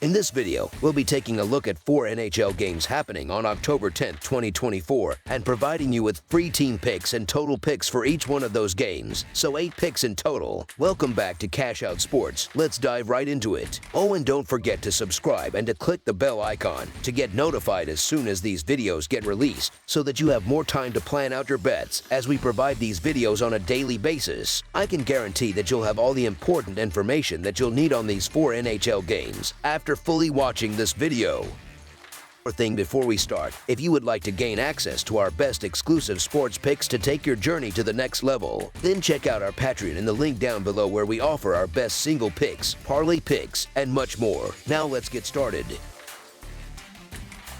In this video, we'll be taking a look at 4 NHL games happening on October 10th, 2024, and providing you with free team picks and total picks for each one of those games, so 8 picks in total. Welcome back to Cash Out Sports. Let's dive right into it. Oh, and don't forget to subscribe and to click the bell icon to get notified as soon as these videos get released, so that you have more time to plan out your bets as we provide these videos on a daily basis. I can guarantee that you'll have all the important information that you'll need on these 4 NHL games after fully watching this video. One thing before we start, if you would like to gain access to our best exclusive sports picks to take your journey to the next level, then check out our Patreon in the link down below where we offer our best single picks, parlay picks, and much more. Now let's get started.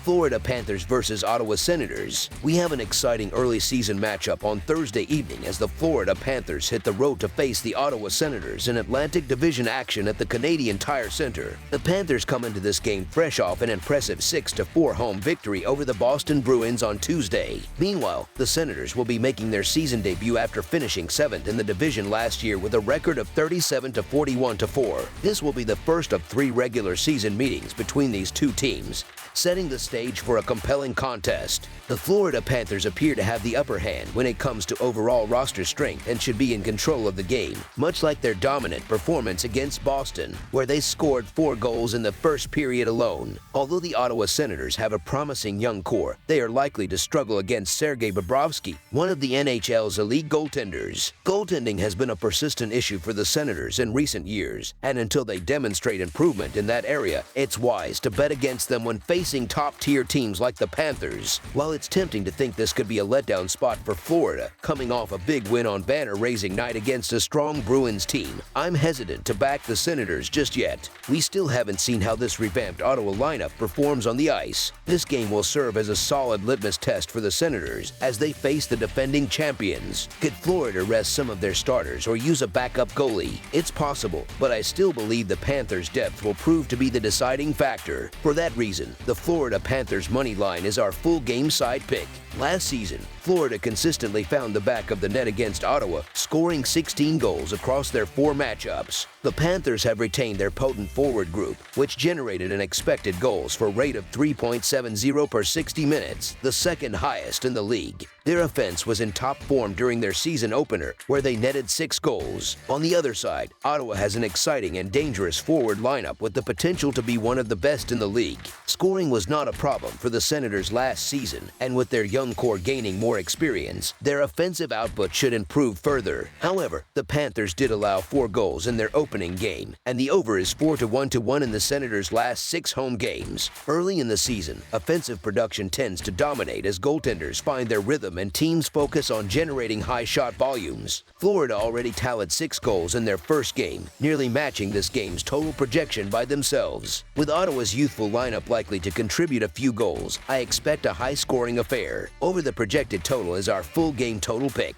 Florida Panthers versus Ottawa Senators. We have an exciting early season matchup on Thursday evening as the Florida Panthers hit the road to face the Ottawa Senators in Atlantic Division action at the Canadian Tire Center. The Panthers come into this game fresh off an impressive 6-4 home victory over the Boston Bruins on Tuesday. Meanwhile, the Senators will be making their season debut after finishing 7th in the division last year with a record of 37-41-4. This will be the first of 3 regular season meetings between these two teams, setting the stage for a compelling contest. The Florida Panthers appear to have the upper hand when it comes to overall roster strength and should be in control of the game, much like their dominant performance against Boston, where they scored 4 goals in the first period alone. Although the Ottawa Senators have a promising young core, they are likely to struggle against Sergei Bobrovsky, one of the NHL's elite goaltenders. Goaltending has been a persistent issue for the Senators in recent years, and until they demonstrate improvement in that area, it's wise to bet against them when facing top-tier teams like the Panthers. While it's tempting to think this could be a letdown spot for Florida, coming off a big win on banner-raising night against a strong Bruins team, I'm hesitant to back the Senators just yet. We still haven't seen how this revamped Ottawa lineup performs on the ice. This game will serve as a solid litmus test for the Senators as they face the defending champions. Could Florida rest some of their starters or use a backup goalie? It's possible, but I still believe the Panthers' depth will prove to be the deciding factor. For that reason, the Florida Panthers money line is our full game side pick. Last season, Florida consistently found the back of the net against Ottawa, scoring 16 goals across their 4 matchups. The Panthers have retained their potent forward group, which generated an expected goals for rate of 3.70 per 60 minutes, the second highest in the league. Their offense was in top form during their season opener, where they netted 6 goals. On the other side, Ottawa has an exciting and dangerous forward lineup with the potential to be one of the best in the league. Scoring was not a problem for the Senators last season, and with their young core gaining more experience, their offensive output should improve further. However, the Panthers did allow 4 goals in their opening game, and the over is 4-1 in the Senators' last 6 home games. Early in the season, offensive production tends to dominate as goaltenders find their rhythm and teams focus on generating high shot volumes. Florida already tallied 6 goals in their first game, nearly matching this game's total projection by themselves. With Ottawa's youthful lineup likely to contribute a few goals, I expect a high-scoring affair. Over the projected total is our full game total pick.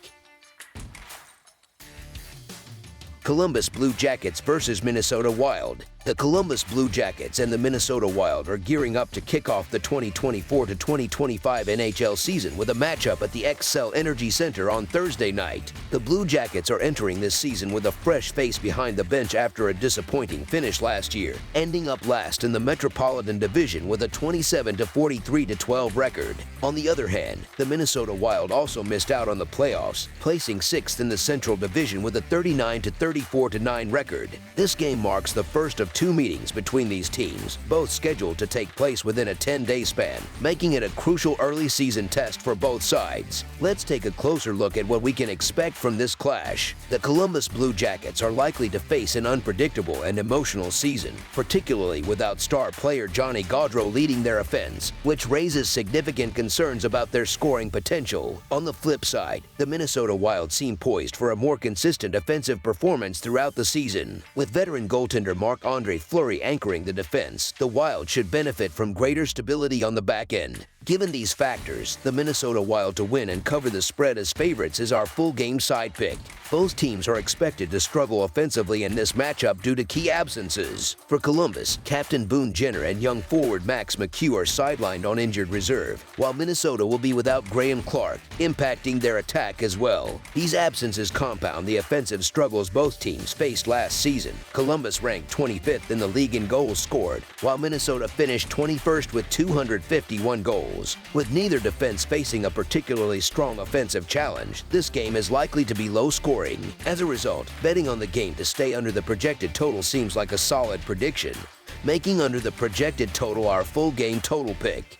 Columbus Blue Jackets versus Minnesota Wild. The Columbus Blue Jackets and the Minnesota Wild are gearing up to kick off the 2024-2025 NHL season with a matchup at the Xcel Energy Center on Thursday night. The Blue Jackets are entering this season with a fresh face behind the bench after a disappointing finish last year, ending up last in the Metropolitan Division with a 27-43-12 record. On the other hand, the Minnesota Wild also missed out on the playoffs, placing 6th in the Central Division with a 39-34-9 record. This game marks the first of 2 meetings between these teams, both scheduled to take place within a 10-day span, making it a crucial early season test for both sides. Let's take a closer look at what we can expect from this clash. The Columbus Blue Jackets are likely to face an unpredictable and emotional season, particularly without star player Johnny Gaudreau leading their offense, which raises significant concerns about their scoring potential. On the flip side, the Minnesota Wild seem poised for a more consistent offensive performance throughout the season. With veteran goaltender Marc-Andre Fleury anchoring the defense, the Wild should benefit from greater stability on the back end. Given these factors, the Minnesota Wild to win and cover the spread as favorites is our full game side pick. Both teams are expected to struggle offensively in this matchup due to key absences. For Columbus, Captain Boone Jenner and young forward Max McHugh are sidelined on injured reserve, while Minnesota will be without Graham Clark, impacting their attack as well. These absences compound the offensive struggles both teams faced last season. Columbus ranked 25th in the league in goals scored, while Minnesota finished 21st with 251 goals. With neither defense facing a particularly strong offensive challenge, this game is likely to be low scoring. As a result, betting on the game to stay under the projected total seems like a solid prediction, making under the projected total our full game total pick.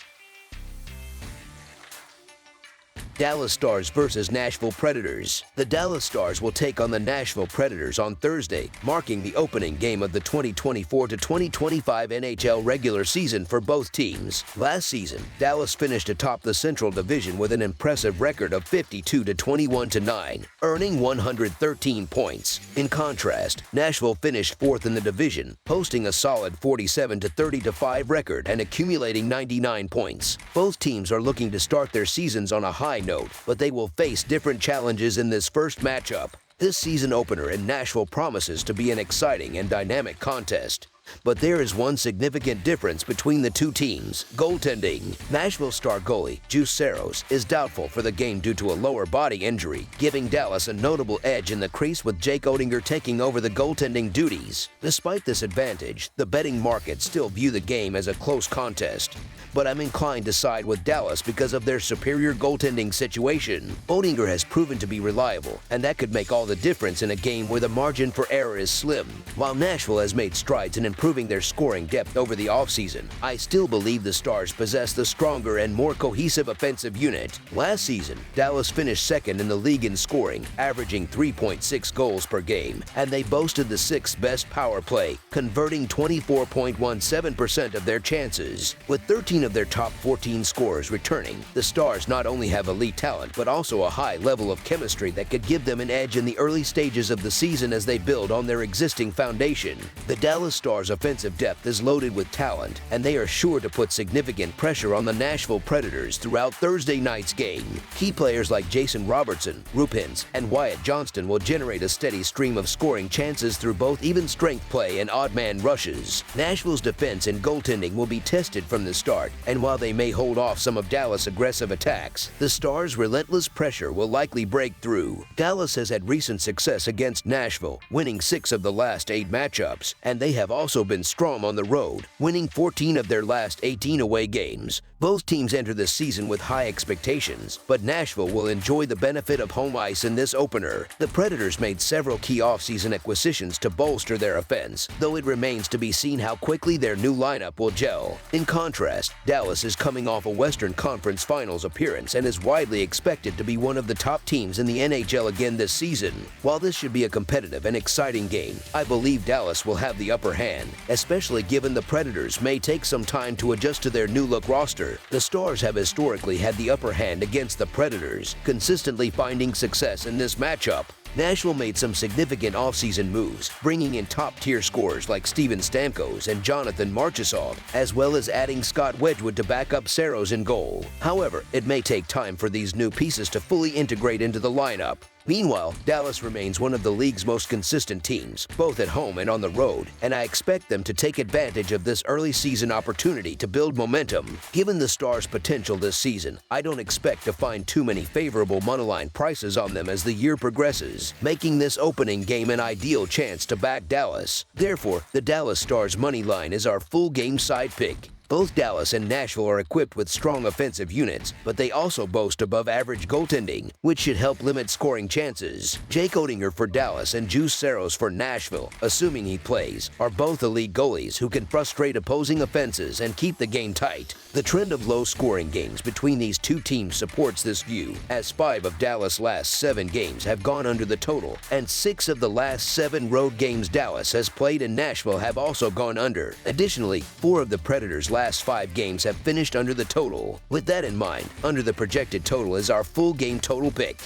Dallas Stars versus Nashville Predators. The Dallas Stars will take on the Nashville Predators on Thursday, marking the opening game of the 2024-2025 NHL regular season for both teams. Last season, Dallas finished atop the Central Division with an impressive record of 52-21-9, earning 113 points. In contrast, Nashville finished fourth in the division, posting a solid 47-30-5 record and accumulating 99 points. Both teams are looking to start their seasons on a high note, but they will face different challenges in this first matchup. This season opener in Nashville promises to be an exciting and dynamic contest. But there is one significant difference between the two teams: goaltending. Nashville star goalie Juuse Saros is doubtful for the game due to a lower body injury, giving Dallas a notable edge in the crease with Jake Oettinger taking over the goaltending duties. Despite this advantage, the betting markets still view the game as a close contest. But I'm inclined to side with Dallas because of their superior goaltending situation. Oettinger has proven to be reliable, and that could make all the difference in a game where the margin for error is slim. While Nashville has made strides in improving their scoring depth over the offseason, I still believe the Stars possess the stronger and more cohesive offensive unit. Last season, Dallas finished second in the league in scoring, averaging 3.6 goals per game, and they boasted the sixth best power play, converting 24.17% of their chances. With 13 of their top 14 scorers returning, the Stars not only have elite talent, but also a high level of chemistry that could give them an edge in the early stages of the season as they build on their existing foundation. The Dallas Stars' offensive depth is loaded with talent, and they are sure to put significant pressure on the Nashville Predators throughout Thursday night's game. Key players like Jason Robertson, Rupins, and Wyatt Johnston will generate a steady stream of scoring chances through both even strength play and odd man rushes. Nashville's defense and goaltending will be tested from the start, and while they may hold off some of Dallas' aggressive attacks, the Stars' relentless pressure will likely break through. Dallas has had recent success against Nashville, winning 6 of the last 8 matchups, and they have also been strong on the road, winning 14 of their last 18 away games. Both teams enter the season with high expectations, but Nashville will enjoy the benefit of home ice in this opener. The Predators made several key offseason acquisitions to bolster their offense, though it remains to be seen how quickly their new lineup will gel. In contrast, Dallas is coming off a Western Conference Finals appearance and is widely expected to be one of the top teams in the NHL again this season. While this should be a competitive and exciting game, I believe Dallas will have the upper hand, especially given the Predators may take some time to adjust to their new-look roster. The Stars have historically had the upper hand against the Predators, consistently finding success in this matchup. Nashville made some significant offseason moves, bringing in top-tier scorers like Steven Stamkos and Jonathan Marchessault, as well as adding Scott Wedgwood to back up Saros in goal. However, it may take time for these new pieces to fully integrate into the lineup. Meanwhile, Dallas remains one of the league's most consistent teams, both at home and on the road, and I expect them to take advantage of this early season opportunity to build momentum. Given the Stars' potential this season, I don't expect to find too many favorable moneyline prices on them as the year progresses, making this opening game an ideal chance to back Dallas. Therefore, the Dallas Stars money line is our full game side pick. Both Dallas and Nashville are equipped with strong offensive units, but they also boast above-average goaltending, which should help limit scoring chances. Jake Oettinger for Dallas and Juuse Saros for Nashville, assuming he plays, are both elite goalies who can frustrate opposing offenses and keep the game tight. The trend of low-scoring games between these two teams supports this view, as 5 of Dallas' last 7 games have gone under the total, and 6 of the last 7 road games Dallas has played in Nashville have also gone under. Additionally, 4 of the Predators' last 5 games have finished under the total. With that in mind, under the projected total is our full game total pick.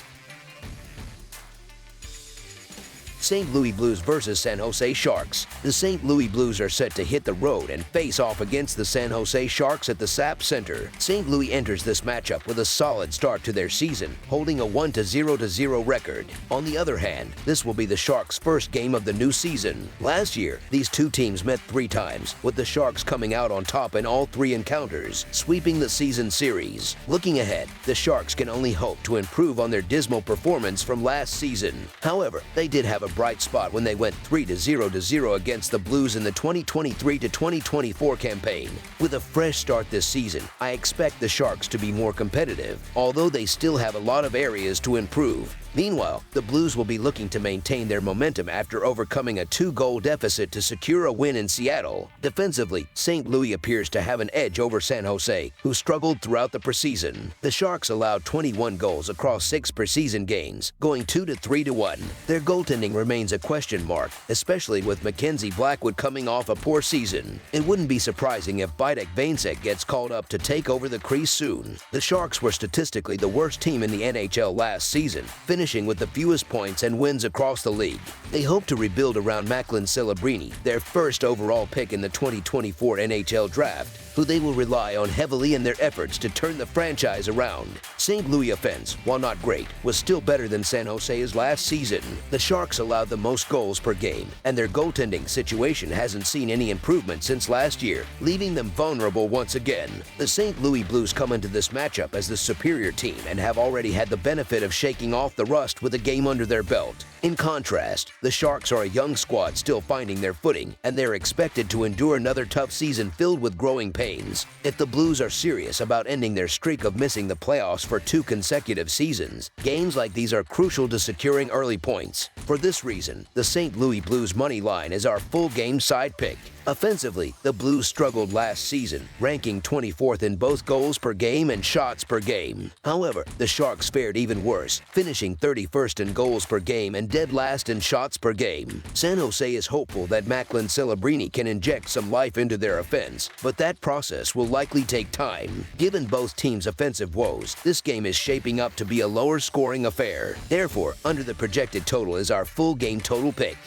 St. Louis Blues versus San Jose Sharks. The St. Louis Blues are set to hit the road and face off against the San Jose Sharks at the SAP Center. St. Louis enters this matchup with a solid start to their season, holding a 1-0 record. On the other hand, this will be the Sharks' first game of the new season. Last year, these two teams met 3 times, with the Sharks coming out on top in all 3 encounters, sweeping the season series. Looking ahead, the Sharks can only hope to improve on their dismal performance from last season. However, they did have a bright spot when they went 3-0 against the Blues in the 2023-2024 campaign. With a fresh start this season, I expect the Sharks to be more competitive, although they still have a lot of areas to improve. Meanwhile, the Blues will be looking to maintain their momentum after overcoming a 2-goal deficit to secure a win in Seattle. Defensively, St. Louis appears to have an edge over San Jose, who struggled throughout the preseason. The Sharks allowed 21 goals across 6 preseason games, going 2-3-1. Their goaltending remains a question mark, especially with Mackenzie Blackwood coming off a poor season. It wouldn't be surprising if Vitek Vanecek gets called up to take over the crease soon. The Sharks were statistically the worst team in the NHL last season, finishing with the fewest points and wins across the league. They hope to rebuild around Macklin Celebrini, their first overall pick in the 2024 NHL Draft, who they will rely on heavily in their efforts to turn the franchise around. St. Louis offense, while not great, was still better than San Jose's last season. The Sharks allowed the most goals per game, and their goaltending situation hasn't seen any improvement since last year, leaving them vulnerable once again. The St. Louis Blues come into this matchup as the superior team and have already had the benefit of shaking off the rust with a game under their belt. In contrast, the Sharks are a young squad still finding their footing, and they're expected to endure another tough season filled with growing pains. If the Blues are serious about ending their streak of missing the playoffs for 2 consecutive seasons, games like these are crucial to securing early points. For this reason, the St. Louis Blues money line is our full game side pick. Offensively, the Blues struggled last season, ranking 24th in both goals per game and shots per game. However, the Sharks fared even worse, finishing 31st in goals per game and dead last in shots per game. San Jose is hopeful that Macklin Celebrini can inject some life into their offense, but that process will likely take time. Given both teams' offensive woes, this game is shaping up to be a lower scoring affair. Therefore, under the projected total is our full game total pick.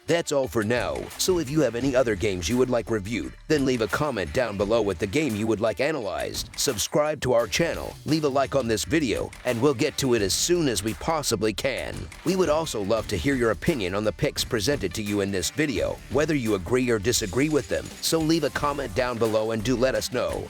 That's all for now, so if you have any other games you would like reviewed, then leave a comment down below with the game you would like analyzed. Subscribe to our channel, leave a like on this video, and we'll get to it as soon as we possibly can. We would also love to hear your opinion on the picks presented to you in this video, whether you agree or disagree with them, so leave a comment down below and do let us know.